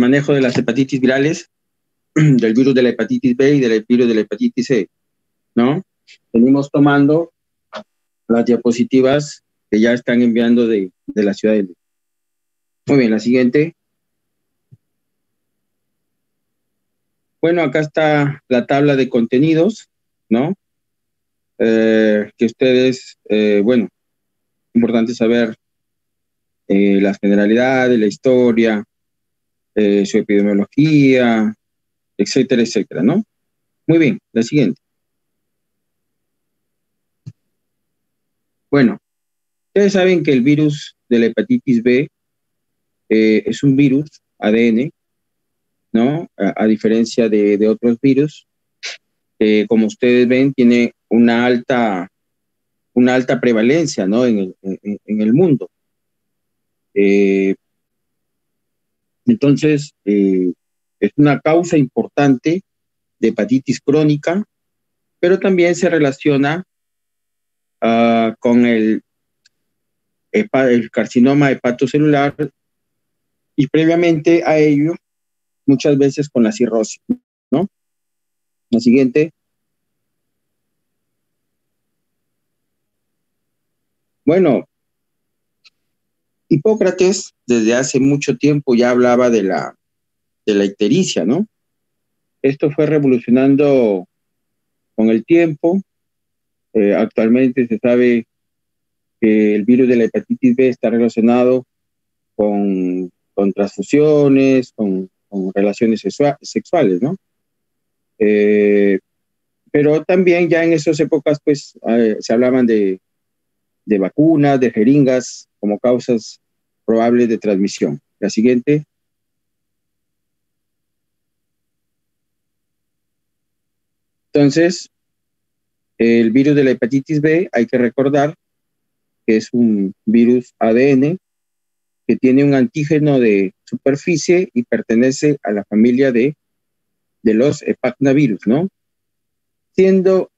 manejo de las hepatitis virales, del virus de la hepatitis B y del virus de la hepatitis C, ¿no? Venimos tomando las diapositivas que ya están enviando de la ciudad de Lima. Muy bien, la siguiente. Bueno, acá está la tabla de contenidos, ¿no? Que ustedes, bueno, importante saber las generalidades, la historia, su epidemiología, etcétera, etcétera, ¿no? Muy bien, la siguiente. Bueno, ustedes saben que el virus de la hepatitis B es un virus ADN, ¿no? A diferencia de otros virus, como ustedes ven, tiene una alta prevalencia, ¿no? En el mundo. Entonces, es una causa importante de hepatitis crónica, pero también se relaciona con el carcinoma hepatocelular y previamente a ello, muchas veces con la cirrosis, ¿no? La siguiente. Bueno, Hipócrates desde hace mucho tiempo ya hablaba de la ictericia, ¿no? Esto fue revolucionando con el tiempo. Actualmente se sabe que el virus de la hepatitis B está relacionado con transfusiones, con relaciones sexuales, ¿no? Pero también ya en esas épocas, pues, se hablaban de vacunas, de jeringas como causas probables de transmisión. La siguiente. Entonces, el virus de la hepatitis B, hay que recordar que es un virus ADN que tiene un antígeno de superficie y pertenece a la familia de los hepacnavirus, ¿no? Siendo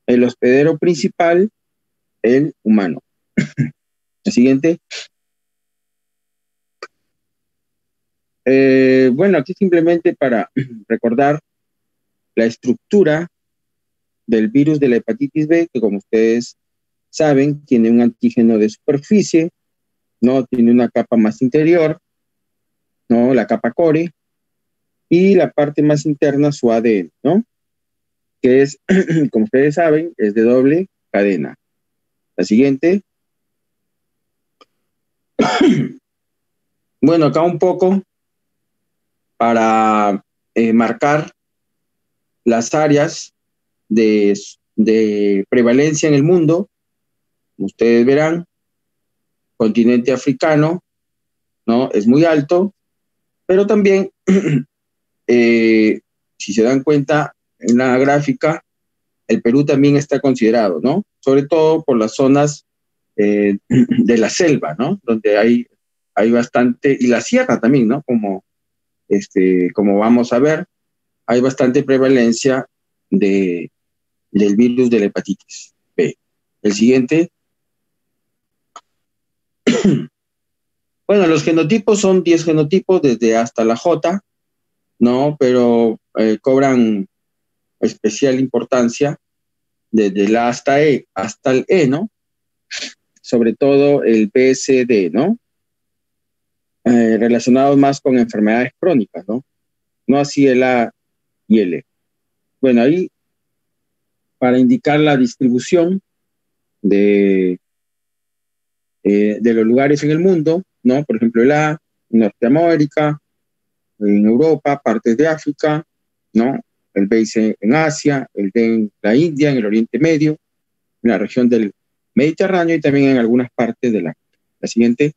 el hospedero principal el humano. La siguiente. Bueno, aquí simplemente para recordar la estructura del virus de la hepatitis B, que como ustedes saben, tiene un antígeno de superficie, ¿no? Tiene una capa más interior, ¿no? La capa core, y la parte más interna, su ADN, ¿no? Que es, como ustedes saben, es de doble cadena. La siguiente. Bueno, acá un poco para marcar las áreas de prevalencia en el mundo. Como ustedes verán, continente africano, ¿no? Es muy alto, pero también, si se dan cuenta en la gráfica, el Perú también está considerado, ¿no? Sobre todo por las zonas de la selva, ¿no? Donde hay bastante, y la sierra también, ¿no? Como vamos a ver, hay bastante prevalencia del virus de la hepatitis B. El siguiente. Bueno, los genotipos son 10 genotipos desde hasta la J, ¿no? Pero cobran especial importancia desde la hasta el E, ¿no? Sobre todo el BSD, ¿no? Relacionados más con enfermedades crónicas, ¿no? No así el A y el E. Bueno, ahí para indicar la distribución de los lugares en el mundo, ¿no? Por ejemplo, el A en Norteamérica, en Europa, partes de África, ¿no? El B en Asia, el D en la India, en el Oriente Medio, en la región del Mediterráneo y también en algunas partes de la siguiente.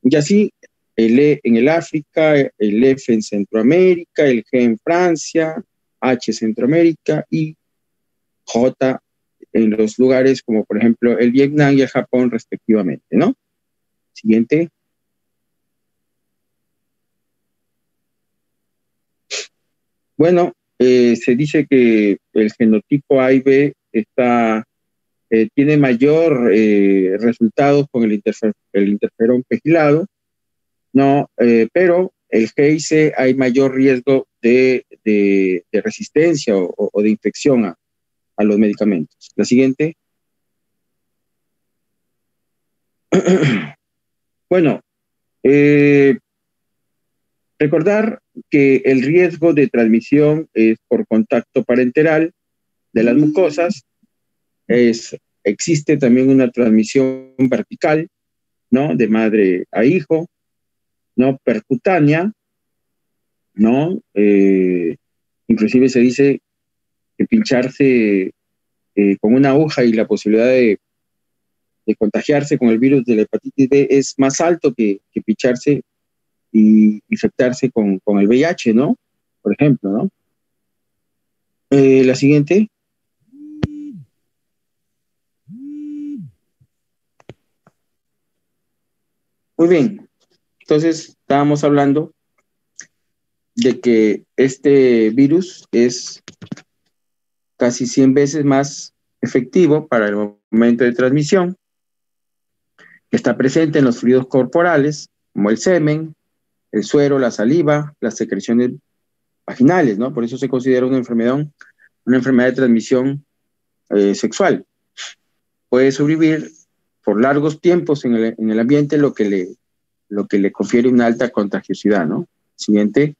Y así, el E en el África, el F en Centroamérica, el G en Francia, H Centroamérica y J en los lugares como por ejemplo el Vietnam y el Japón respectivamente, ¿no? Siguiente. Bueno, se dice que el genotipo A y B tiene mayor resultados con el interferón pegilado, ¿no? Pero el G y C hay mayor riesgo de resistencia o de infección a los medicamentos. La siguiente. Bueno, recordar que el riesgo de transmisión es por contacto parenteral de las mucosas. Existe también una transmisión vertical, ¿no? De madre a hijo, ¿no? Percutánea, ¿no? Inclusive se dice que pincharse con una aguja y la posibilidad de contagiarse con el virus de la hepatitis B es más alto que pincharse y infectarse con el VIH, ¿no? Por ejemplo, ¿no? La siguiente. Muy bien. Entonces, estábamos hablando de que este virus es casi 100 veces más efectivo para el momento de transmisión, que está presente en los fluidos corporales, como el semen, el suero, la saliva, las secreciones vaginales, ¿no? Por eso se considera una enfermedad de transmisión sexual. Puede sobrevivir por largos tiempos en el ambiente, lo que le confiere una alta contagiosidad, ¿no? Siguiente.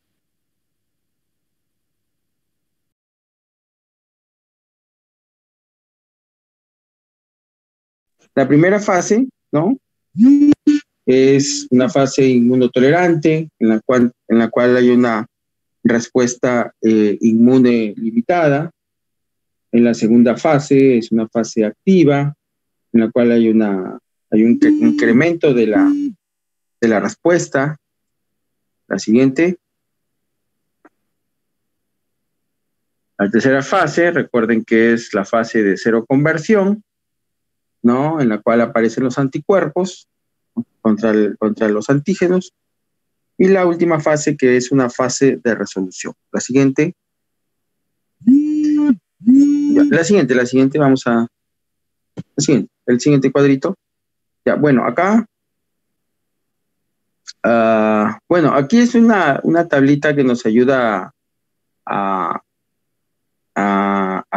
La primera fase, ¿no? Es una fase inmunotolerante, en la cual hay una respuesta inmune limitada. En la segunda fase es una fase activa, en la cual hay un incremento de la respuesta. La siguiente. La tercera fase, recuerden que es la fase de seroconversión, ¿no? En la cual aparecen los anticuerpos contra los antígenos. Y la última fase, que es una fase de resolución. La siguiente. Ya, la siguiente, vamos a... el siguiente cuadrito. Ya, bueno, acá... bueno, aquí es una tablita que nos ayuda a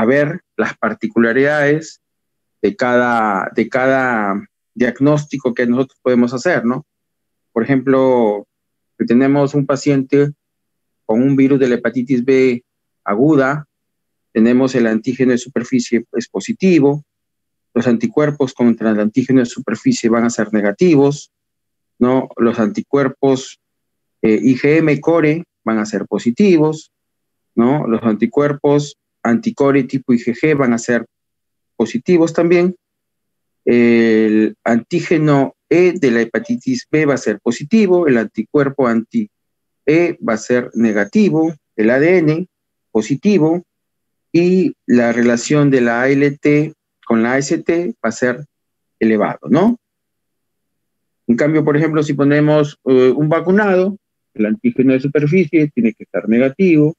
ver las particularidades de cada diagnóstico que nosotros podemos hacer, ¿no? Por ejemplo, que tenemos un paciente con un virus de la hepatitis B aguda, tenemos el antígeno de superficie es positivo, los anticuerpos contra el antígeno de superficie van a ser negativos, ¿no? Los anticuerpos IgM-core van a ser positivos, ¿no? Los anticuerpos anticore tipo IgG van a ser positivos también. El antígeno E de la hepatitis B va a ser positivo, el anticuerpo anti-E va a ser negativo, el ADN positivo, y la relación de la ALT con la AST va a ser elevado, ¿no? En cambio, por ejemplo, si ponemos un vacunado, el antígeno de superficie tiene que estar negativo,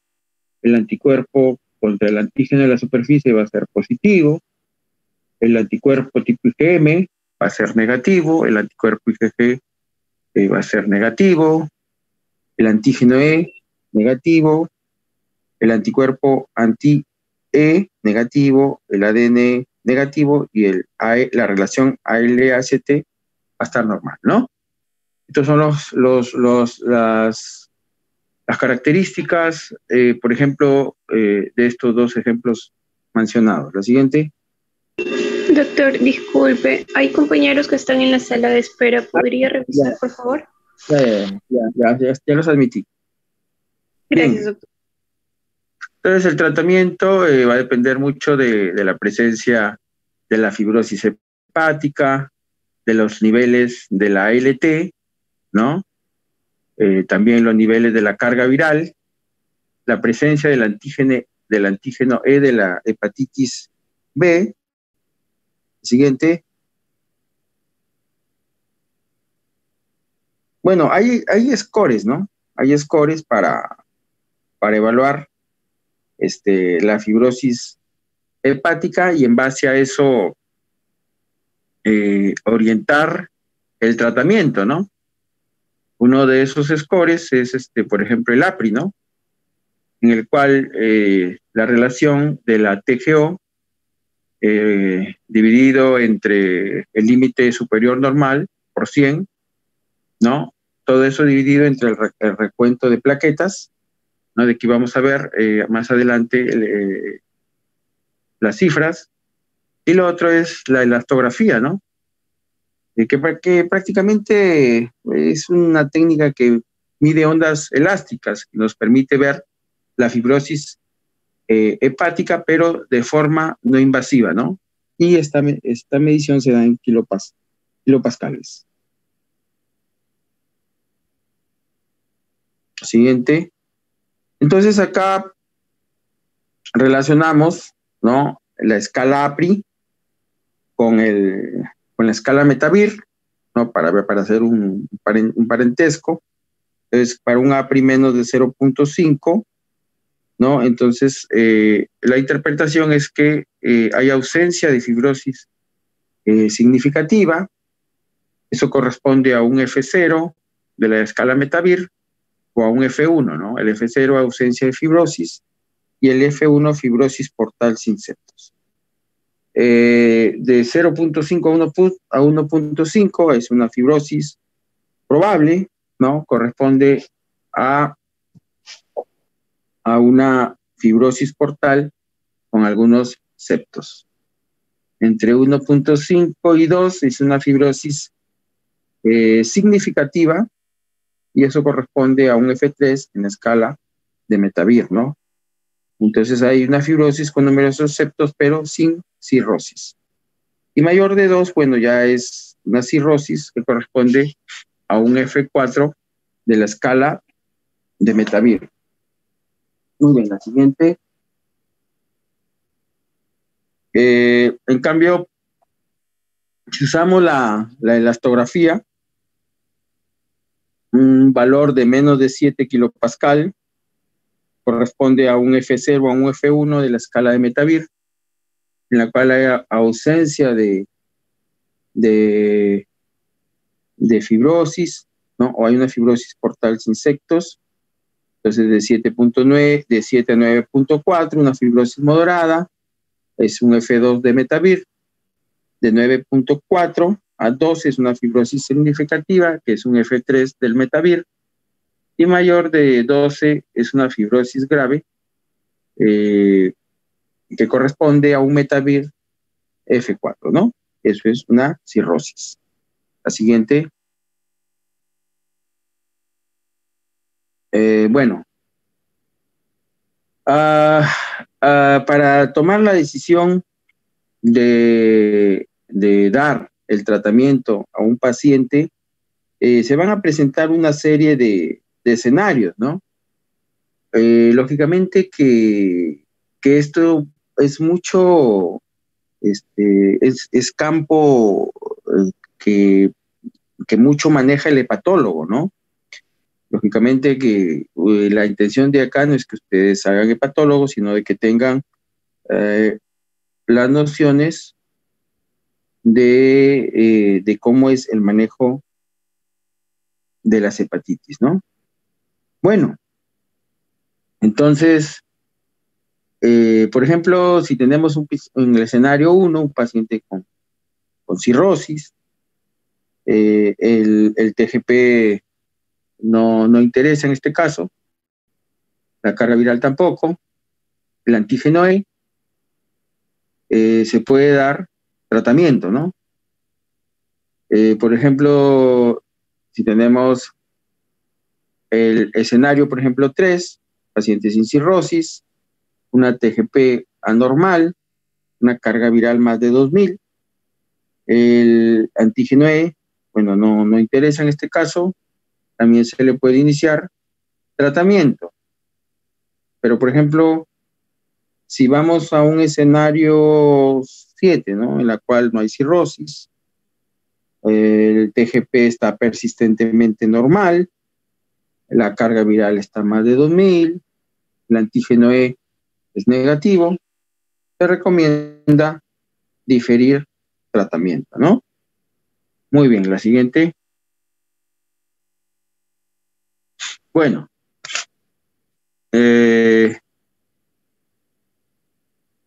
el anticuerpo contra el antígeno de la superficie va a ser positivo, el anticuerpo tipo IgM va a ser negativo, el anticuerpo IgG va a ser negativo, el antígeno E negativo, el anticuerpo anti-E negativo, el ADN negativo y la relación AL-AST va a estar normal, ¿no? Estos son las características, por ejemplo, de estos dos ejemplos mencionados. La siguiente. Doctor, disculpe, hay compañeros que están en la sala de espera. ¿Podría revisar, por favor? Ya los admití. Gracias, Bien. doctor. Entonces, el tratamiento va a depender mucho de la presencia de la fibrosis hepática, de los niveles de la ALT, ¿no? También los niveles de la carga viral, la presencia del antígeno E de la hepatitis B. Siguiente. Bueno, hay scores, ¿no? Hay scores para evaluar la fibrosis hepática y en base a eso orientar el tratamiento, ¿no? Uno de esos scores es, por ejemplo, el APRI, ¿no? En el cual la relación de la TGO dividido entre el límite superior normal por 100, ¿no? Todo eso dividido entre el recuento de plaquetas, ¿no? De aquí vamos a ver más adelante las cifras. Y lo otro es la elastografía, ¿no? Que prácticamente es una técnica que mide ondas elásticas, que nos permite ver la fibrosis hepática, pero de forma no invasiva, ¿no? Y esta medición se da en kilopascales. Siguiente. Entonces acá relacionamos, ¿no? La escala APRI con la escala Metavir, ¿no? Para hacer un parentesco. Entonces, para un APRI menos de 0.5, ¿no? Entonces, la interpretación es que hay ausencia de fibrosis significativa. Eso corresponde a un F0 de la escala Metavir o a un F1, ¿no? El F0, ausencia de fibrosis, y el F1, fibrosis portal sin septos. De 0.5 a 1.5 es una fibrosis probable, ¿no? Corresponde a una fibrosis portal con algunos septos. Entre 1.5 y 2 es una fibrosis significativa, y eso corresponde a un F3 en la escala de Metavir, ¿no? Entonces hay una fibrosis con numerosos septos, pero sin cirrosis. Y mayor de 2, bueno, ya es una cirrosis que corresponde a un F4 de la escala de Metavir. Muy bien, la siguiente. En cambio, si usamos la elastografía, un valor de menos de 7 kilopascal corresponde a un F0 o a un F1 de la escala de Metavir, en la cual hay ausencia de fibrosis, ¿no? O hay una fibrosis portal sin septos. Entonces, de 7.9, de 7 a 9.4, una fibrosis moderada, es un F2 de Metavir. De 9.4 a 12 es una fibrosis significativa, que es un F3 del Metavir. Y mayor de 12 es una fibrosis grave, que corresponde a un Metavir F4, ¿no? Eso es una cirrosis. La siguiente. Bueno, para tomar la decisión de dar el tratamiento a un paciente, se van a presentar una serie de escenarios, ¿no? Lógicamente que esto es mucho, es campo que mucho maneja el hepatólogo, ¿no? Lógicamente que la intención de acá no es que ustedes hagan hepatólogos, sino de que tengan las nociones de cómo es el manejo de las hepatitis, ¿no? Bueno, entonces, por ejemplo, si tenemos en el escenario 1 un paciente con cirrosis, el TGP no interesa en este caso, la carga viral tampoco, el antígeno E, se puede dar tratamiento, ¿no? Por ejemplo, si tenemos el escenario, por ejemplo, 3, paciente sin cirrosis, una TGP anormal, una carga viral más de 2000, el antígeno E, bueno, no interesa en este caso, también se le puede iniciar tratamiento. Pero, por ejemplo, si vamos a un escenario 7, ¿no? En la cual no hay cirrosis, el TGP está persistentemente normal, la carga viral está más de 2000, el antígeno E es negativo, se recomienda diferir tratamiento, ¿no? Muy bien, la siguiente. Bueno, el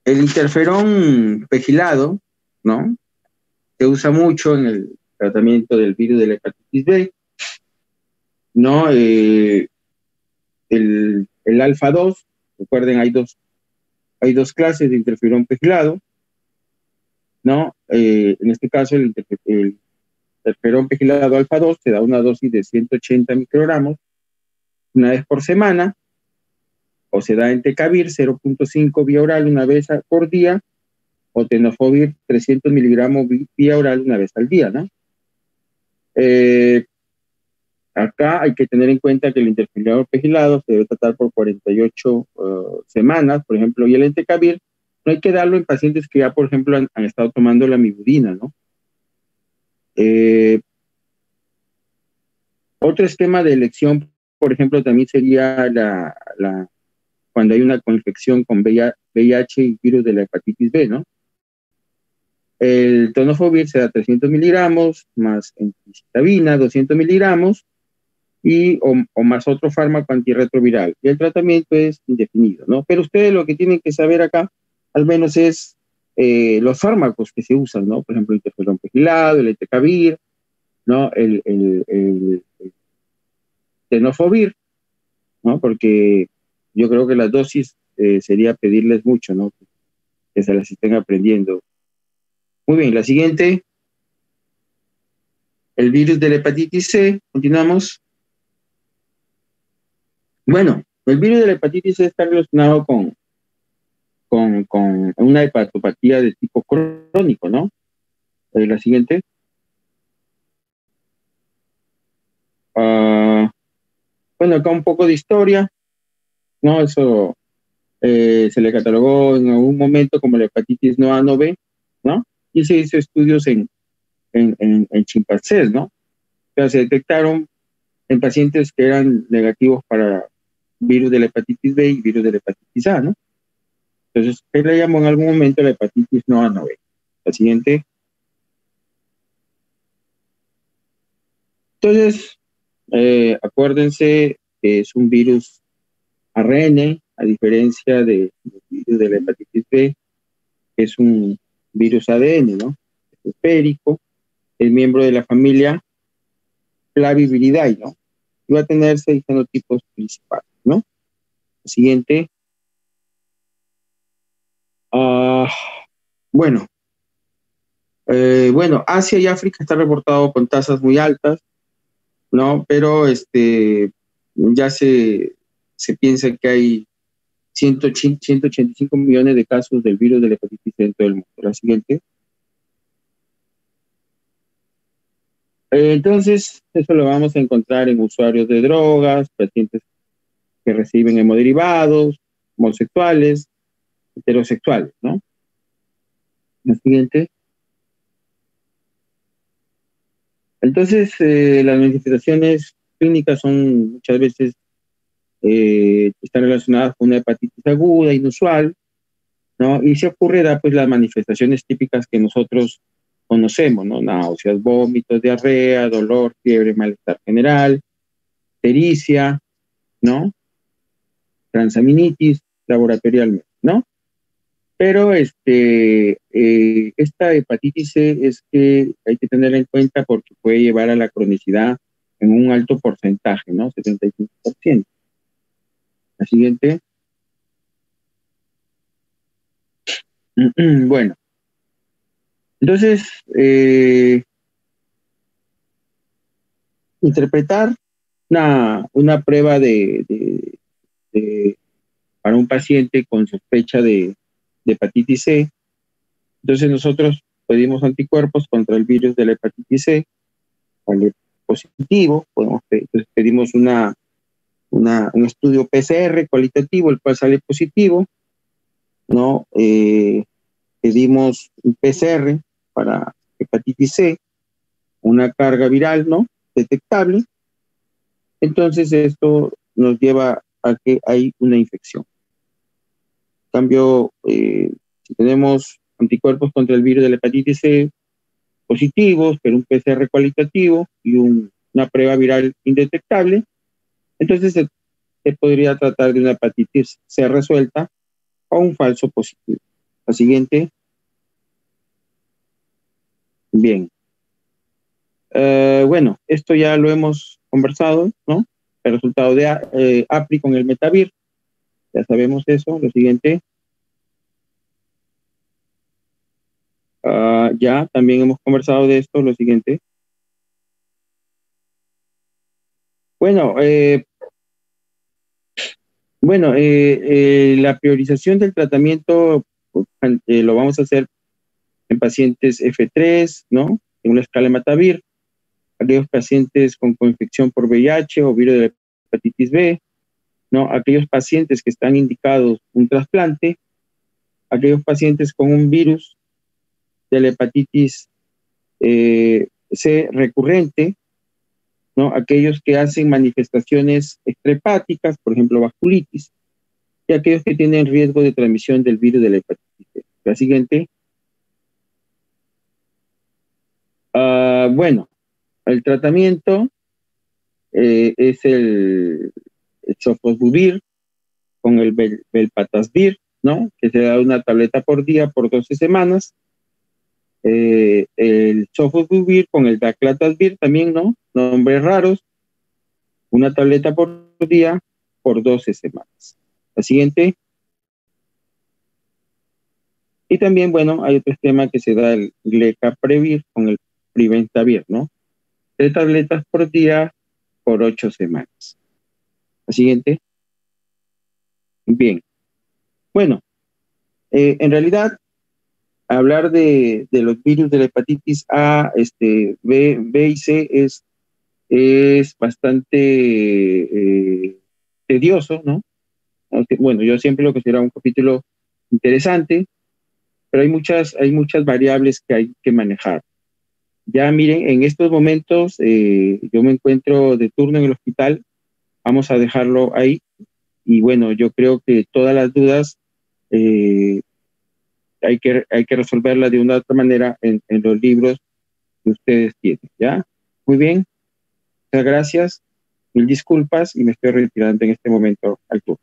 interferón pegilado, ¿no? Se usa mucho en el tratamiento del virus de la hepatitis B, ¿no? El alfa 2, recuerden, hay dos clases de interferón pegilado, ¿no? En este caso, el interferón pegilado alfa 2 se da una dosis de 180 microgramos una vez por semana, o se da entecavir 0.5 vía oral una vez por día, o tenofovir 300 miligramos vía oral una vez al día, ¿no? Acá hay que tener en cuenta que el interferón pegilado se debe tratar por 48 semanas, por ejemplo, y el entecavir no hay que darlo en pacientes que ya, por ejemplo, han estado tomando la amivudina, ¿no? Otro esquema de elección, por ejemplo, también sería cuando hay una coinfección con VIH y virus de la hepatitis B, ¿no? El tenofovir se da 300 miligramos, más ampicilina 200 miligramos, o más otro fármaco antirretroviral. Y el tratamiento es indefinido, ¿no? Pero ustedes lo que tienen que saber acá, al menos es los fármacos que se usan, ¿no? Por ejemplo, el interferón pegilado, el entecavir, ¿no? El tenofovir, ¿no? Porque yo creo que las dosis sería pedirles mucho, ¿no? Que se las estén aprendiendo. Muy bien, la siguiente, el virus de la hepatitis C, continuamos. Bueno, el virus de la hepatitis C está relacionado con una hepatopatía de tipo crónico, ¿no? La siguiente. Bueno, acá un poco de historia, ¿no? Eso se le catalogó en algún momento como la hepatitis no A, no B, ¿no? Y se hizo estudios en chimpancés, ¿no? O sea, se detectaron en pacientes que eran negativos para virus de la hepatitis B y virus de la hepatitis A, ¿no? Entonces, se le llamó en algún momento la hepatitis no A, no B. La siguiente. Entonces, acuérdense que es un virus ARN, a diferencia del virus de la hepatitis B, que es un virus ADN, ¿no? Es esférico, es miembro de la familia Flaviviridae, ¿no? Y va a tener 6 genotipos principales, ¿no? La siguiente. Bueno, Asia y África está reportado con tasas muy altas, ¿no? Pero ya se piensa que hay 185 millones de casos del virus de la hepatitis C en todo el mundo. La siguiente. Entonces, eso lo vamos a encontrar en usuarios de drogas, pacientes que reciben hemoderivados, homosexuales, heterosexuales, ¿no? La siguiente. Entonces, las manifestaciones clínicas son muchas veces están relacionadas con una hepatitis aguda, inusual, ¿no? Y se ocurrirá pues las manifestaciones típicas que nosotros conocemos, ¿no? Náuseas, vómitos, diarrea, dolor, fiebre, malestar general, ictericia, ¿no? Transaminitis, laboratorialmente, ¿no? Pero esta hepatitis C es que hay que tenerla en cuenta porque puede llevar a la cronicidad en un alto porcentaje, ¿no? 75%. La siguiente. Bueno, entonces, interpretar una prueba para un paciente con sospecha de hepatitis C. Entonces nosotros pedimos anticuerpos contra el virus de la hepatitis C, sale positivo, entonces pedimos un estudio PCR cualitativo, el cual sale positivo, ¿no? Pedimos un PCR para hepatitis C, una carga viral, ¿no? Detectable. Entonces esto nos lleva a que hay una infección. En cambio, si tenemos anticuerpos contra el virus de la hepatitis C positivos, pero un PCR cualitativo y una prueba viral indetectable, Entonces se podría tratar de una hepatitis C resuelta o un falso positivo. La siguiente. Bien. Bueno, esto ya lo hemos conversado, ¿no? El resultado de APRI con el Metavir. Ya sabemos eso. Lo siguiente. Ya también hemos conversado de esto. Lo siguiente. Bueno, la priorización del tratamiento lo vamos a hacer en pacientes F3, ¿no? En una escala de Matavir, aquellos pacientes con coinfección por VIH o virus de la hepatitis B, ¿no? Aquellos pacientes que están indicados un trasplante, aquellos pacientes con un virus de la hepatitis C recurrente, ¿no? Aquellos que hacen manifestaciones extrahepáticas, por ejemplo, vasculitis, y aquellos que tienen riesgo de transmisión del virus de la hepatitis C. La siguiente. Bueno, el tratamiento es el sofosbuvir con el velpatasvir, ¿no? Que se da una tableta por día por 12 semanas. El sofosbuvir con el daclatasvir también, ¿no? Nombres raros. Una tableta por día por 12 semanas. La siguiente. Y también, bueno, hay otro esquema que se da el glecaprevir con el preventavir, ¿no? 3 tabletas por día por 8 semanas. La siguiente. Bien. Bueno, en realidad, hablar de los virus de la hepatitis A, B y C es bastante tedioso, ¿no? Aunque, bueno, yo siempre lo considero un capítulo interesante, pero hay muchas variables que hay que manejar. Ya miren, en estos momentos yo me encuentro de turno en el hospital, vamos a dejarlo ahí, y bueno, yo creo que todas las dudas hay que resolverlas de una u otra manera en los libros que ustedes tienen, ¿ya? Muy bien, muchas gracias, mil disculpas y me estoy retirando en este momento al turno.